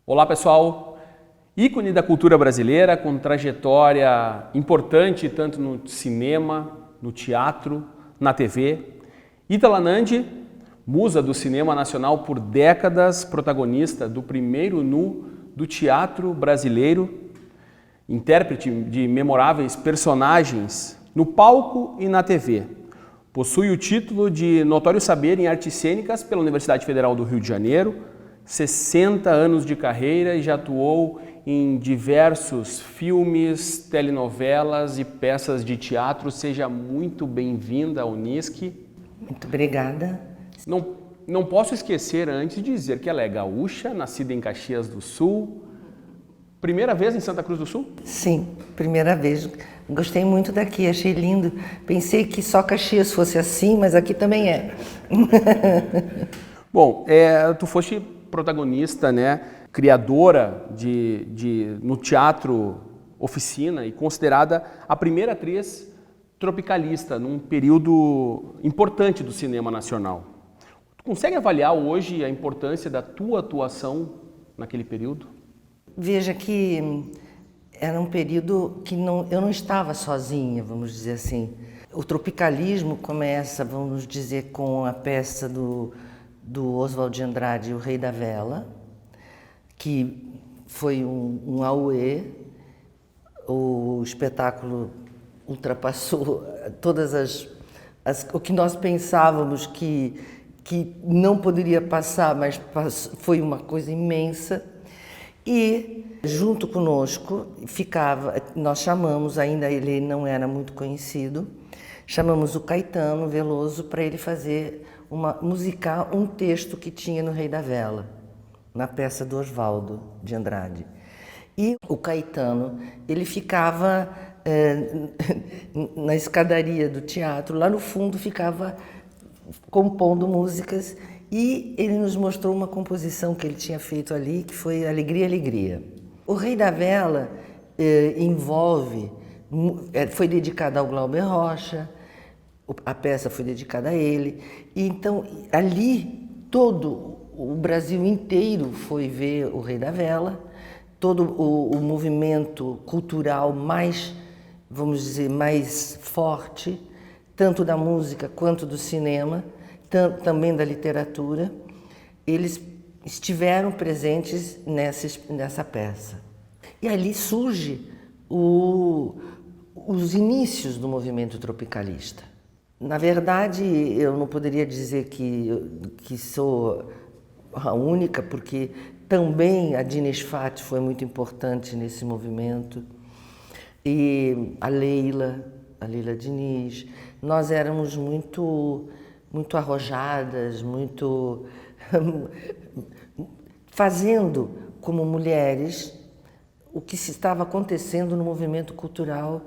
Olá pessoal, ícone da cultura brasileira com trajetória importante tanto no cinema, no teatro, na TV. Ítala Nandi, musa do cinema nacional por décadas, protagonista do primeiro nu do teatro brasileiro, intérprete de memoráveis personagens no palco e na TV. Possui o título de Notório Saber em Artes Cênicas pela Universidade Federal do Rio de Janeiro, 60 anos de carreira e já atuou em diversos filmes, telenovelas e peças de teatro. Seja muito bem-vinda ao Unisc. Muito obrigada. Não posso esquecer antes de dizer que ela é gaúcha, nascida em Caxias do Sul. Primeira vez em Santa Cruz do Sul? Sim, primeira vez. Gostei muito daqui, achei lindo. Pensei que só Caxias fosse assim, mas aqui também é. Bom, tu foste protagonista, né, criadora no teatro oficina e considerada a primeira atriz tropicalista num período importante do cinema nacional. Tu consegue avaliar hoje a importância da tua atuação naquele período? Veja que era um período que eu não estava sozinha, vamos dizer assim. O tropicalismo começa, vamos dizer, com a peça do Oswald de Andrade, O Rei da Vela, que foi um auê. O espetáculo ultrapassou todas o que nós pensávamos que não poderia passar, mas foi uma coisa imensa. E junto conosco nós chamamos, ainda ele não era muito conhecido, chamamos o Caetano Veloso para ele fazer musicar um texto que tinha no Rei da Vela, na peça do Oswaldo de Andrade. E o Caetano, ele ficava na escadaria do teatro, lá no fundo ficava compondo músicas, e ele nos mostrou uma composição que ele tinha feito ali, que foi Alegria, Alegria. O Rei da Vela foi dedicado ao Glauber Rocha, a peça foi dedicada a ele, e então ali todo o Brasil inteiro foi ver o Rei da Vela, todo o movimento cultural mais, vamos dizer, mais forte, tanto da música quanto do cinema, também da literatura, eles estiveram presentes nessa peça. E ali surge os inícios do movimento tropicalista. Na verdade, eu não poderia dizer que sou a única, porque também a Dines Fati foi muito importante nesse movimento, e a Leila Diniz. Nós éramos muito arrojadas, fazendo como mulheres o que se estava acontecendo no movimento cultural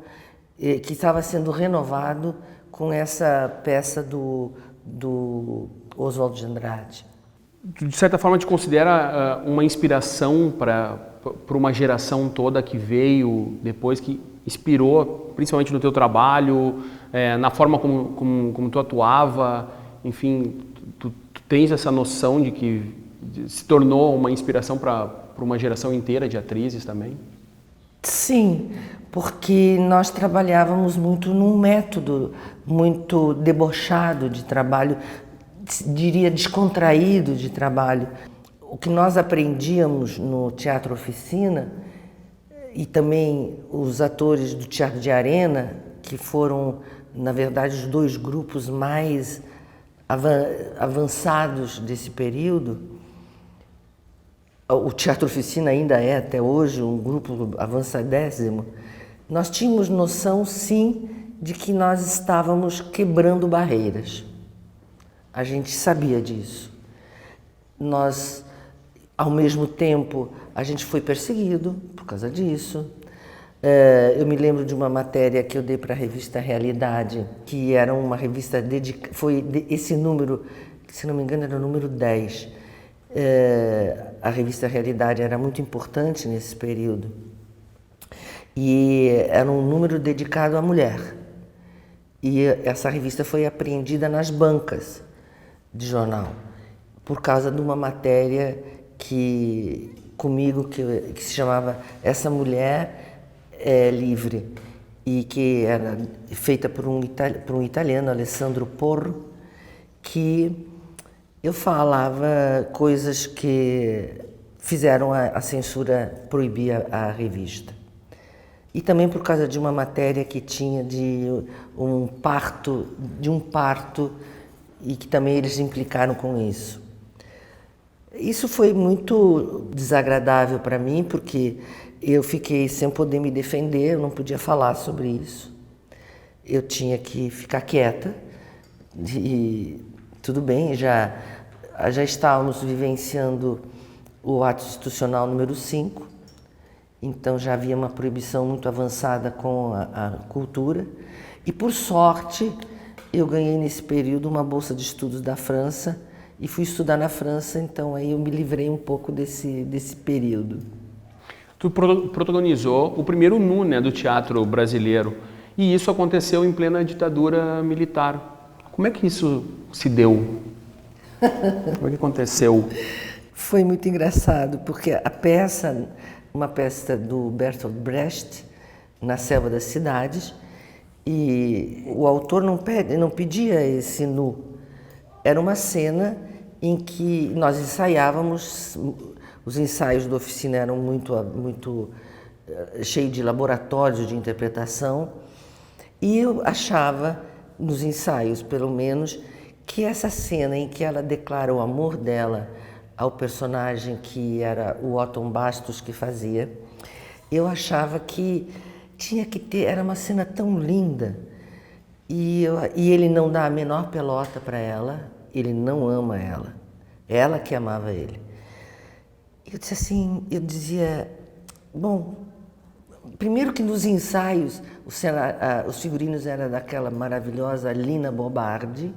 que estava sendo renovado com essa peça do Oswald de Andrade. De certa forma, te considera uma inspiração para uma geração toda que veio depois, que inspirou, principalmente no teu trabalho, na forma como tu atuava, enfim, tu tens essa noção de que se tornou uma inspiração para uma geração inteira de atrizes também? Sim, porque nós trabalhávamos muito num método muito debochado de trabalho, diria descontraído de trabalho. O que nós aprendíamos no Teatro Oficina, e também os atores do Teatro de Arena, que foram, na verdade, os dois grupos mais avançados desse período. O Teatro Oficina ainda é, até hoje, um grupo avançadésimo. Nós tínhamos noção, sim, de que nós estávamos quebrando barreiras. A gente sabia disso. Nós, ao mesmo tempo, a gente foi perseguido por causa disso. Eu me lembro de uma matéria que eu dei para a revista Realidade, que era uma revista dedicada, esse número, se não me engano, era o número 10. A revista Realidade era muito importante nesse período. E era um número dedicado à mulher. E essa revista foi apreendida nas bancas de jornal, por causa de uma matéria que comigo que se chamava Essa Mulher é Livre, e que era feita por um italiano, Alessandro Porro, que eu falava coisas que fizeram a censura proibir a revista. E também por causa de uma matéria que tinha de um parto, e que também eles implicaram com isso. Isso foi muito desagradável para mim, porque eu fiquei sem poder me defender, eu não podia falar sobre isso. Eu tinha que ficar quieta e tudo bem, já estávamos vivenciando o ato institucional número 5, então já havia uma proibição muito avançada com a cultura, e por sorte eu ganhei nesse período uma bolsa de estudos da França e fui estudar na França, então aí eu me livrei um pouco desse período. Tu protagonizou o primeiro nu, né, do teatro brasileiro, e isso aconteceu em plena ditadura militar. Como é que isso se deu? Como é que aconteceu? Foi muito engraçado, porque a peça, uma peça do Bertolt Brecht, Na Selva das Cidades, e o autor não pedia esse nu. Era uma cena em que nós ensaiávamos, os ensaios da oficina eram muito cheios de laboratórios de interpretação, e eu achava, nos ensaios pelo menos, que essa cena em que ela declara o amor dela ao personagem que era o Otton Bastos que fazia, eu achava que tinha que ter, era uma cena tão linda, e ele não dá a menor pelota para ela, ele não ama ela que amava ele. Eu disse assim, eu dizia, bom, primeiro que nos ensaios os figurinos eram daquela maravilhosa Lina Bobardi,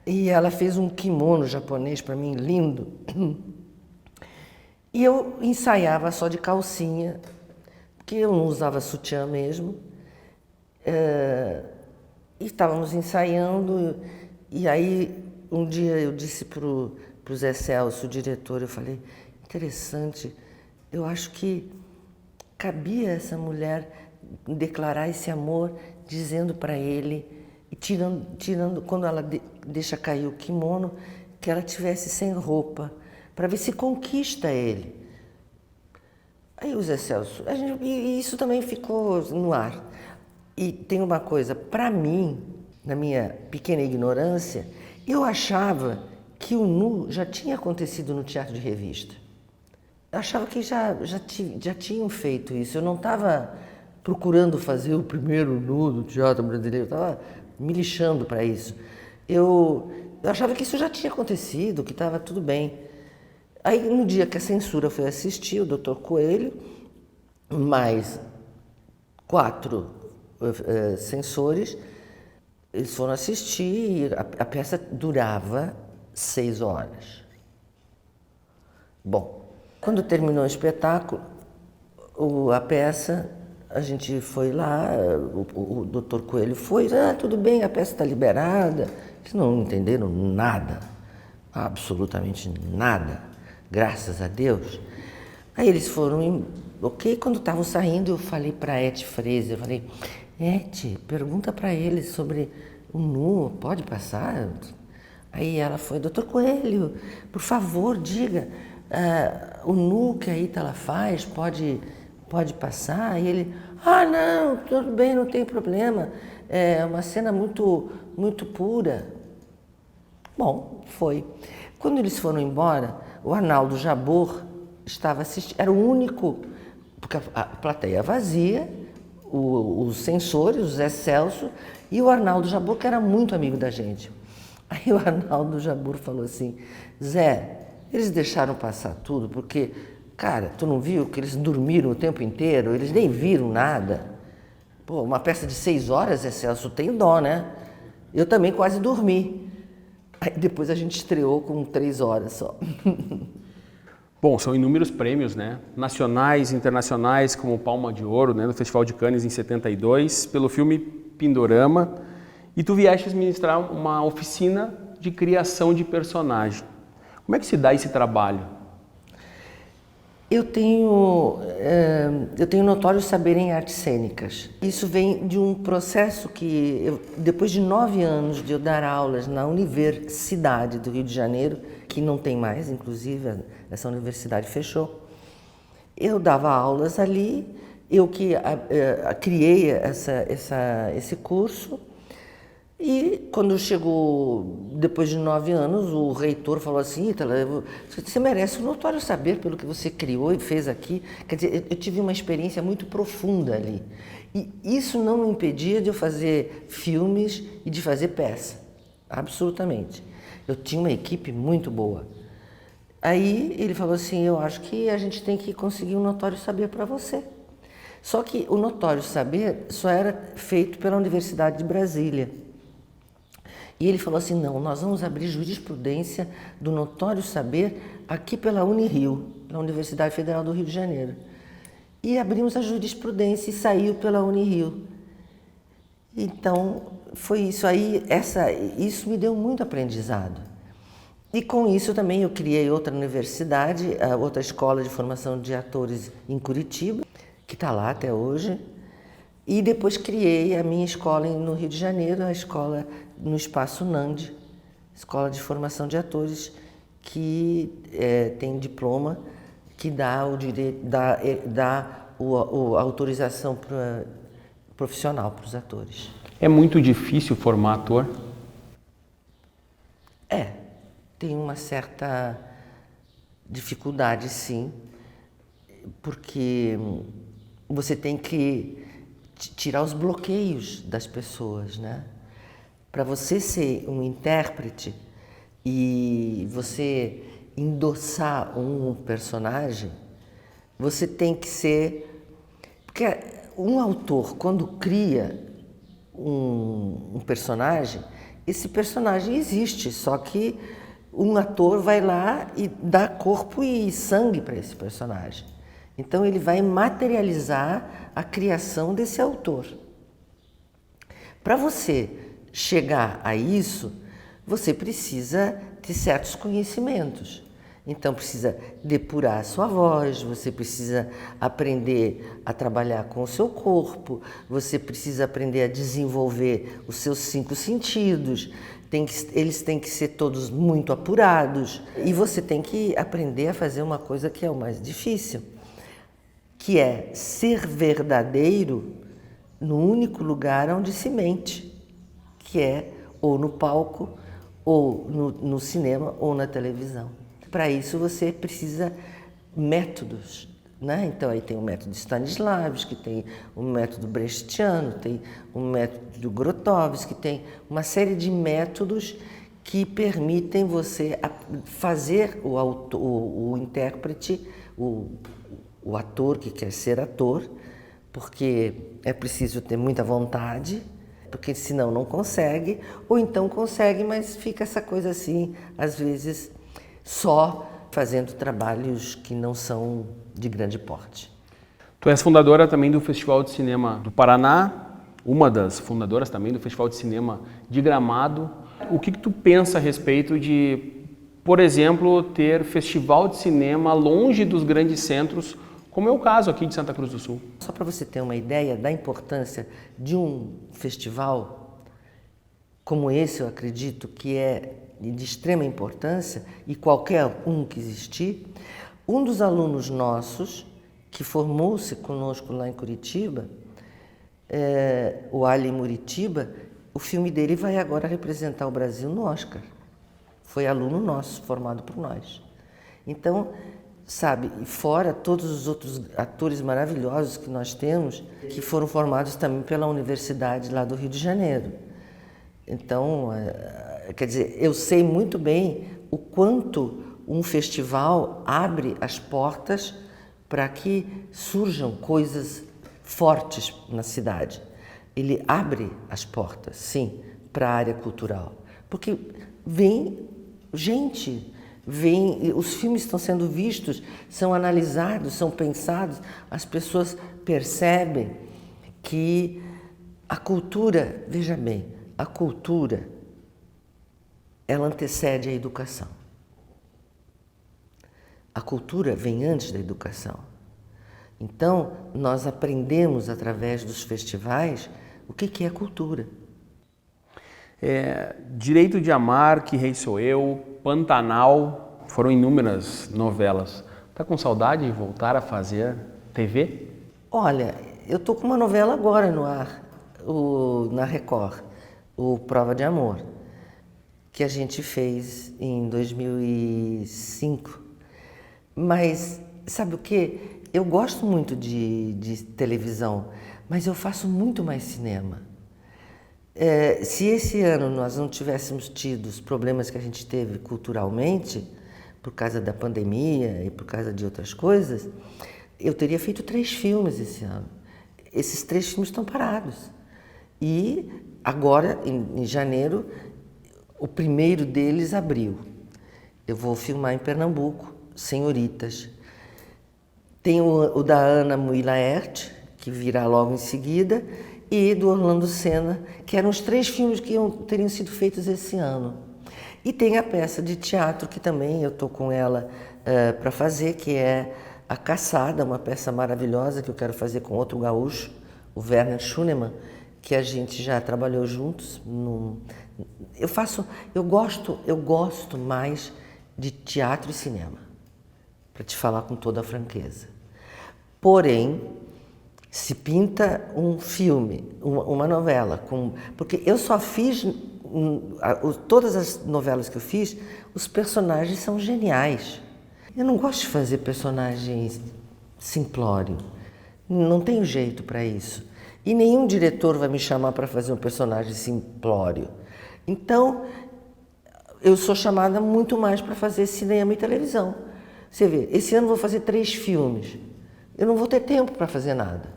e ela fez um kimono japonês para mim, lindo. E eu ensaiava só de calcinha, porque eu não usava sutiã mesmo. E estávamos ensaiando, e aí um dia eu disse para o Zé Celso, o diretor, eu falei, interessante, eu acho que cabia essa mulher declarar esse amor, dizendo para ele, e tirando quando ela deixa cair o kimono, que ela tivesse sem roupa, para ver se conquista ele. Aí o Zé Celso, e isso também ficou no ar. E tem uma coisa, para mim, na minha pequena ignorância, eu achava que o nu já tinha acontecido no teatro de revista. Eu achava que já tinham feito isso, eu não estava procurando fazer o primeiro nu do teatro brasileiro, eu estava me lixando para isso. Eu achava que isso já tinha acontecido, que estava tudo bem. Aí, no dia que a censura foi assistir, o Dr. Coelho, mais 4 censores, eles foram assistir e a peça durava 6 horas. Bom, quando terminou o espetáculo, a peça, a gente foi lá, o Dr. Coelho foi, tudo bem, a peça está liberada. Eles não entenderam nada, absolutamente nada, graças a Deus. Aí eles foram, ok, quando estavam saindo, eu falei para a Ete Fraser, eu falei, Ete, pergunta para eles sobre o nu, pode passar? Aí ela foi, Dr. Coelho, por favor, diga, o nu que a Ítala faz pode passar? E ele, não, tudo bem, não tem problema, é uma cena muito pura. Bom, foi. Quando eles foram embora, o Arnaldo Jabor estava assistindo, era o único, porque a plateia vazia, os censores, o Zé Celso e o Arnaldo Jabor, que era muito amigo da gente. Aí o Arnaldo Jabor falou assim, Zé, eles deixaram passar tudo porque, cara, tu não viu que eles dormiram o tempo inteiro? Eles nem viram nada. Pô, uma peça de 6 horas, Zé Celso, tem dó, né? Eu também quase dormi. Aí depois a gente estreou com 3 horas só. Bom, são inúmeros prêmios, né? Nacionais, internacionais, como o Palma de Ouro, né? No Festival de Cannes em 72, pelo filme Pindorama. E tu viestes ministrar uma oficina de criação de personagem. Como é que se dá esse trabalho? Eu tenho notório saber em artes cênicas. Isso vem de um processo que, depois de 9 anos de eu dar aulas na Universidade do Rio de Janeiro, que não tem mais, inclusive, essa universidade fechou, eu dava aulas ali, eu que criei esse curso. E quando chegou, depois de 9 anos, o reitor falou assim: Ítala, você merece um notório saber pelo que você criou e fez aqui. Quer dizer, eu tive uma experiência muito profunda ali. E isso não me impedia de eu fazer filmes e de fazer peça, absolutamente. Eu tinha uma equipe muito boa. Aí ele falou assim: eu acho que a gente tem que conseguir um notório saber para você. Só que o notório saber só era feito pela Universidade de Brasília. E ele falou assim: não, nós vamos abrir jurisprudência do notório saber aqui pela Unirio, na Universidade Federal do Rio de Janeiro. E abrimos a jurisprudência e saiu pela Unirio. Então, foi isso aí, isso me deu muito aprendizado. E com isso também eu criei outra universidade, outra escola de formação de atores em Curitiba, que está lá até hoje. E depois criei a minha escola no Rio de Janeiro, a escola no Espaço Nandi, Escola de Formação de Atores, que tem diploma, que dá a autorização profissional para os atores. É muito difícil formar ator? Tem uma certa dificuldade, sim, porque você tem que tirar os bloqueios das pessoas, né? Para você ser um intérprete e você endossar um personagem, você tem que ser... Porque um autor, quando cria um personagem, esse personagem existe, só que um ator vai lá e dá corpo e sangue para esse personagem. Então ele vai materializar a criação desse autor. Para você chegar a isso, você precisa ter certos conhecimentos. Então precisa depurar a sua voz, você precisa aprender a trabalhar com o seu corpo, você precisa aprender a desenvolver os seus 5 sentidos, eles têm que ser todos muito apurados e você tem que aprender a fazer uma coisa que é o mais difícil, que é ser verdadeiro no único lugar onde se mente, que é ou no palco, ou no cinema, ou na televisão. Para isso você precisa métodos, né? Então aí tem o método Stanislavski, tem o método Brechtiano, tem o método Grotowski, tem uma série de métodos que permitem você fazer o intérprete, o ator que quer ser ator, porque é preciso ter muita vontade, porque senão não consegue, ou então consegue, mas fica essa coisa assim, às vezes só fazendo trabalhos que não são de grande porte. Tu és fundadora também do Festival de Cinema do Paraná, uma das fundadoras também do Festival de Cinema de Gramado. O que tu pensa a respeito de, por exemplo, ter festival de cinema longe dos grandes centros, como é o caso aqui de Santa Cruz do Sul? Só para você ter uma ideia da importância de um festival como esse, eu acredito que é de extrema importância, e qualquer um que existir, um dos alunos nossos, que formou-se conosco lá em Curitiba, o Ali Muritiba, o filme dele vai agora representar o Brasil no Oscar. Foi aluno nosso, formado por nós. Então, sabe, e fora todos os outros atores maravilhosos que nós temos, que foram formados também pela Universidade lá do Rio de Janeiro. Então, quer dizer, eu sei muito bem o quanto um festival abre as portas para que surjam coisas fortes na cidade. Ele abre as portas, sim, para a área cultural, porque vem gente, os filmes estão sendo vistos, são analisados, são pensados, as pessoas percebem que a cultura, veja bem, a cultura, ela antecede a educação. A cultura vem antes da educação. Então, nós aprendemos através dos festivais o que é cultura. Direito de Amar, Que Rei Sou Eu, Pantanal, foram inúmeras novelas. Tá com saudade de voltar a fazer TV? Olha, eu tô com uma novela agora no ar, na Record, o Prova de Amor, que a gente fez em 2005. Mas, sabe o quê? Eu gosto muito de televisão, mas eu faço muito mais cinema. Se esse ano nós não tivéssemos tido os problemas que a gente teve culturalmente, por causa da pandemia e por causa de outras coisas, eu teria feito 3 filmes esse ano. Esses 3 filmes estão parados. E agora, em janeiro, o primeiro deles abriu. Eu vou filmar em Pernambuco, Senhoritas. Tem o da Ana Mui Laerte, que virá logo em seguida, e do Orlando Senna, que eram os 3 filmes que teriam sido feitos esse ano. E tem a peça de teatro, que também eu estou com ela para fazer, que é A Caçada, uma peça maravilhosa que eu quero fazer com outro gaúcho, o Werner Schunemann, que a gente já trabalhou juntos. Eu gosto mais de teatro e cinema, para te falar com toda a franqueza. Porém, se pinta um filme, uma novela, porque eu só fiz, todas as novelas que eu fiz, os personagens são geniais. Eu não gosto de fazer personagens simplório, não tenho jeito para isso. E nenhum diretor vai me chamar para fazer um personagem simplório. Então, eu sou chamada muito mais para fazer cinema e televisão. Você vê, esse ano eu vou fazer 3 filmes. Eu não vou ter tempo para fazer nada.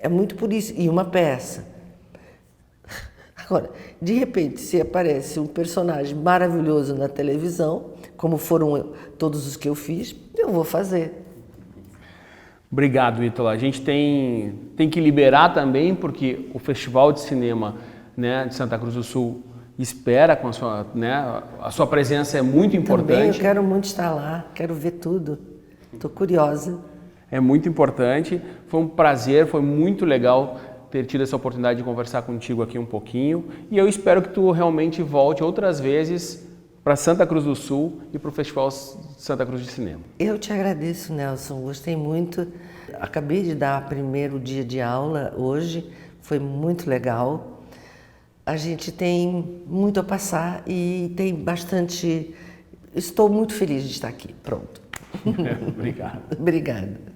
É muito por isso. E uma peça. Agora, de repente, se aparece um personagem maravilhoso na televisão, como foram todos os que eu fiz, eu vou fazer. Obrigado, Ítala. A gente tem que liberar também, porque o Festival de Cinema, né, de Santa Cruz do Sul espera com a sua, né, a sua presença é muito importante. Também eu quero muito estar lá, quero ver tudo. Estou curiosa. É muito importante. Foi um prazer, foi muito legal ter tido essa oportunidade de conversar contigo aqui um pouquinho. E eu espero que tu realmente volte outras vezes para Santa Cruz do Sul e para o Festival Santa Cruz de Cinema. Eu te agradeço, Nelson. Gostei muito. Acabei de dar o primeiro dia de aula hoje. Foi muito legal. A gente tem muito a passar e tem bastante... Estou muito feliz de estar aqui. Pronto. Obrigado. Obrigada.